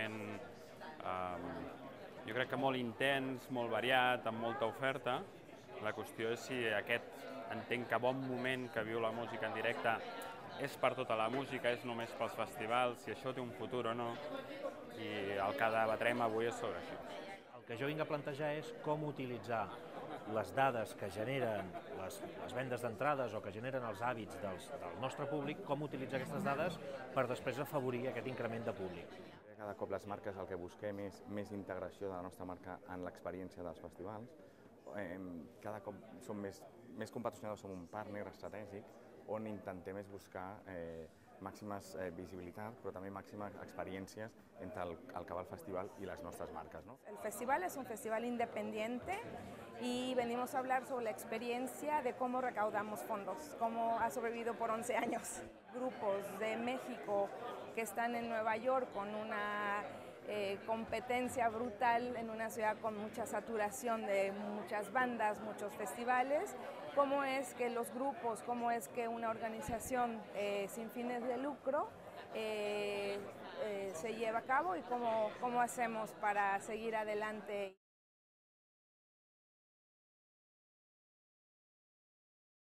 moment, jo crec que molt intens, molt variat, amb molta oferta. La qüestió és si entenc que bon moment que viu la música en directe és per tota la música, és només pels festivals, si això té un futur o no, i el que debatrem avui és sobre això. El que jo vinc a plantejar és com utilitzar les dades que generen les vendes d'entrades o que generen els hàbits del nostre públic, com utilitzar aquestes dades per després afavorir aquest increment de públic. Cada cop les marques el que busquem és més integració de la nostra marca en l'experiència dels festivals. Cada cop som més que un patrocinador, som un partner estratègic on intentem buscar màximes visibilitat, però també màximes experiències entre el que va al festival y las nuestras marcas, ¿no? El festival es un festival independiente y venimos a hablar sobre la experiencia de cómo recaudamos fondos, cómo ha sobrevivido por 11 años. Grupos de México que están en Nueva York con una competencia brutal en una ciudad con mucha saturación de muchas bandas, muchos festivales, cómo es que los grupos, cómo es que una organización sin fines de lucro se lleva a cabo y cómo hacemos para seguir adelante.